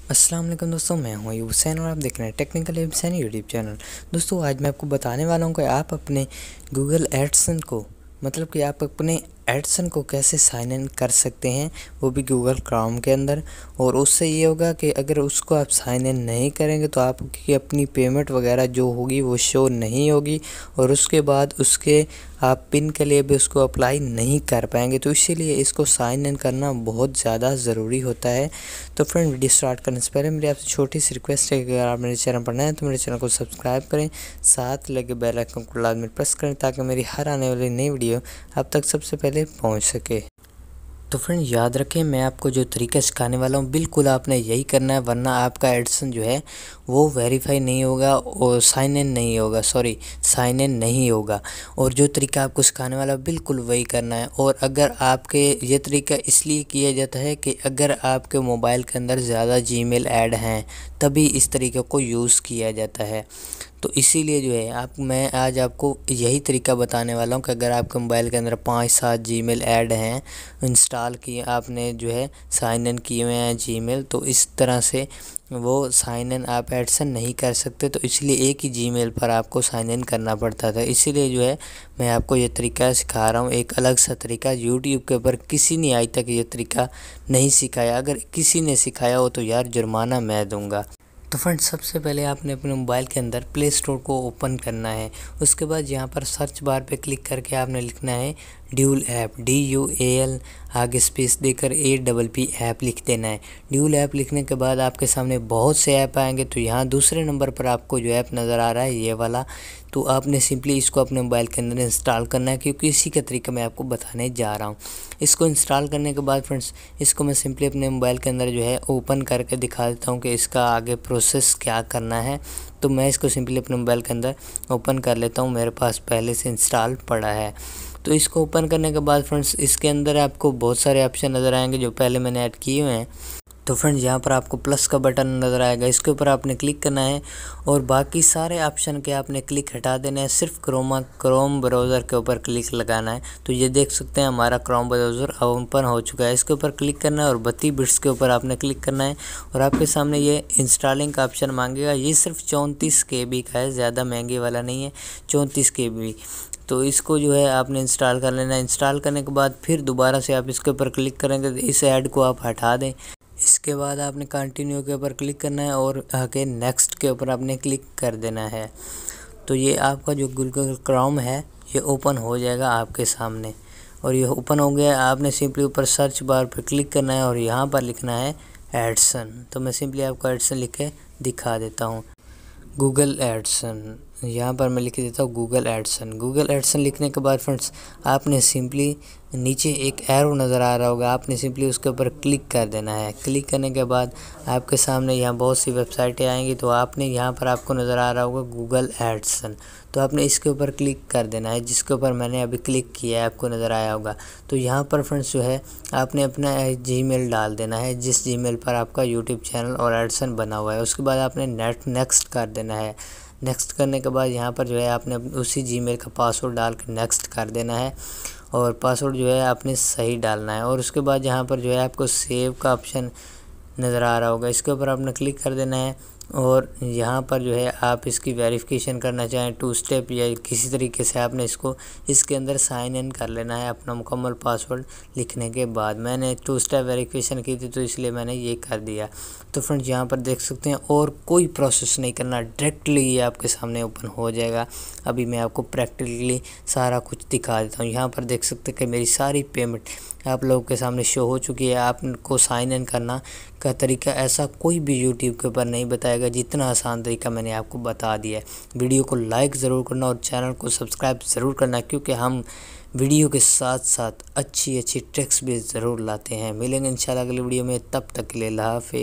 अस्सलाम वालेकुम दोस्तों, मैं हूं हुसैन और आप देख रहे हैं टेक्निकल हुसैन यूट्यूब चैनल। दोस्तों आज मैं आपको बताने वाला हूं कि आप अपने गूगल एडसन को मतलब कि आप अपने एडसन को कैसे साइन इन कर सकते हैं, वो भी गूगल क्रोम के अंदर। और उससे ये होगा कि अगर उसको आप साइन इन नहीं करेंगे तो आपकी अपनी पेमेंट वगैरह जो होगी वो शो नहीं होगी, और उसके बाद उसके आप पिन के लिए भी उसको अप्लाई नहीं कर पाएंगे। तो इसीलिए इसको साइन इन करना बहुत ज़्यादा ज़रूरी होता है। तो फ्रेंड, वीडियो स्टार्ट करने से पहले मेरी आपसे छोटी सी रिक्वेस्ट है कि अगर आप मेरे चैनल पर नए हैं तो मेरे चैनल को सब्सक्राइब करें, साथ लगे बेल आइकन को लाजमी प्रेस करें ताकि मेरी हर आने वाली नई वीडियो आप तक सबसे पहले पहुंच सके। तो फ्रेंड याद रखें, मैं आपको जो तरीका सिखाने वाला हूँ बिल्कुल आपने यही करना है, वरना आपका एडसन जो है वो वेरीफाई नहीं होगा और साइन इन नहीं होगा। और जो तरीका आपको सिखाने वाला बिल्कुल वही करना है। और अगर आपके ये तरीका इसलिए किया जाता है कि अगर आपके मोबाइल के अंदर ज़्यादा जीमेल ऐड हैं तभी इस तरीके को यूज़ किया जाता है। तो इसीलिए जो है मैं आज आपको यही तरीका बताने वाला हूँ कि अगर आपके मोबाइल के अंदर 5-7 जीमेल ऐड हैं, इंस्टॉल किए आपने, जो है साइन इन किए हुए हैं जीमेल, तो इस तरह से वो साइन इन आप एडसन नहीं कर सकते। तो इसलिए एक ही जीमेल पर आपको साइन इन करना पड़ता था। इसीलिए जो है मैं आपको ये तरीका सिखा रहा हूँ, एक अलग सा तरीका। यूट्यूब के ऊपर किसी ने आज तक ये तरीका नहीं सिखाया। अगर किसी ने सिखाया हो तो यार जुर्माना मैं दूँगा। तो फ्रेंड्स, सबसे पहले आपने अपने मोबाइल के अंदर प्ले स्टोर को ओपन करना है। उसके बाद यहाँ पर सर्च बार पे क्लिक करके आपने लिखना है ड्यूल ऐप, DUAL आगे स्पेस देकर APP ऐप लिख देना है। ड्यूल ऐप लिखने के बाद आपके सामने बहुत से ऐप आएंगे। तो यहाँ दूसरे नंबर पर आपको जो ऐप नज़र आ रहा है ये वाला, तो आपने सिंपली इसको अपने मोबाइल के अंदर इंस्टॉल करना है, क्योंकि इसी का तरीका मैं आपको बताने जा रहा हूँ। इसको इंस्टॉल करने के बाद फ्रेंड्स, इसको मैं सिंपली अपने मोबाइल के अंदर जो है ओपन करके दिखा देता हूँ कि इसका आगे प्रोसेस क्या करना है। तो मैं इसको सिंपली अपने मोबाइल के अंदर ओपन कर लेता हूँ, मेरे पास पहले से इंस्टॉल पड़ा है। तो इसको ओपन करने के बाद फ्रेंड्स, इसके अंदर आपको बहुत सारे ऑप्शन नज़र आएंगे जो पहले मैंने ऐड किए हुए हैं। तो फ्रेंड्स, यहाँ पर आपको प्लस का बटन नज़र आएगा, इसके ऊपर आपने क्लिक करना है और बाकी सारे ऑप्शन के आपने क्लिक हटा देना है। सिर्फ क्रोम ब्राउज़र के ऊपर क्लिक लगाना है। तो ये देख सकते हैं हमारा क्रोम ब्राउज़र ओपन हो चुका है। इसके ऊपर क्लिक करना है और 32 बिट्स के ऊपर आपने क्लिक करना है और आपके सामने ये इंस्टॉलिंग का ऑप्शन मांगेगा। ये सिर्फ 34 KB का है, ज़्यादा महंगे वाला नहीं है, 34 KB। तो इसको जो है आपने इंस्टॉल कर लेना है। इंस्टॉल करने के बाद फिर दोबारा से आप इसके ऊपर क्लिक करेंगे तो इस ऐड को आप हटा दें। इसके बाद आपने कंटिन्यू के ऊपर क्लिक करना है और आगे नेक्स्ट के ऊपर आपने क्लिक कर देना है। तो ये आपका जो गूगल क्रोम है ये ओपन हो जाएगा आपके सामने। और ये ओपन हो गया, आपने सिंपली ऊपर सर्च बार पर क्लिक करना है और यहाँ पर लिखना है एडसन। तो मैं सिंपली आपको एडसन लिख के दिखा देता हूँ, गूगल एडसन। यहाँ पर मैं लिख देता हूँ गूगल एडसन। गूगल एडसन लिखने के बाद फ्रेंड्स, आपने सिंपली नीचे एक एरो नज़र आ रहा होगा, आपने सिंपली उसके ऊपर क्लिक कर देना है। क्लिक करने के बाद आपके सामने यहाँ बहुत सी वेबसाइटें आएंगी। तो आपने यहाँ पर आपको नज़र आ रहा होगा गूगल एडसन, तो आपने इसके ऊपर क्लिक कर देना है, जिसके ऊपर मैंने अभी क्लिक किया है, आपको नज़र आया होगा। तो यहाँ पर फ्रेंड्स जो है आपने अपना जीमेल डाल देना है, जिस जीमेल पर आपका यूट्यूब चैनल और एडसन बना हुआ है। उसके बाद आपने नेक्स्ट कर देना है। नेक्स्ट करने के बाद यहाँ पर जो है आपने उसी जीमेल का पासवर्ड डाल के नेक्स्ट कर देना है और पासवर्ड जो है आपने सही डालना है। और उसके बाद यहाँ पर जो है आपको सेव का ऑप्शन नज़र आ रहा होगा, इसके ऊपर आपने क्लिक कर देना है। और यहाँ पर जो है आप इसकी वेरिफिकेशन करना चाहें 2 स्टेप या किसी तरीके से आपने इसके अंदर साइन इन कर लेना है अपना मुकम्मल पासवर्ड लिखने के बाद। मैंने 2 स्टेप वेरिफिकेशन की थी तो इसलिए मैंने ये कर दिया। तो फ्रेंड्स, यहाँ पर देख सकते हैं और कोई प्रोसेस नहीं करना, डायरेक्टली ये आपके सामने ओपन हो जाएगा। अभी मैं आपको प्रैक्टिकली सारा कुछ दिखा देता हूँ। यहाँ पर देख सकते हैं कि मेरी सारी पेमेंट आप लोगों के सामने शो हो चुकी है। आपको साइन इन करना का तरीका ऐसा कोई भी यूट्यूब के ऊपर नहीं बताएगा जितना आसान तरीका मैंने आपको बता दिया है। वीडियो को लाइक ज़रूर करना और चैनल को सब्सक्राइब ज़रूर करना, क्योंकि हम वीडियो के साथ साथ अच्छी ट्रिक्स भी ज़रूर लाते हैं। मिलेंगे इंशाल्लाह अगली वीडियो में, तब तक के लिए अल्लाह हाफ़िज़।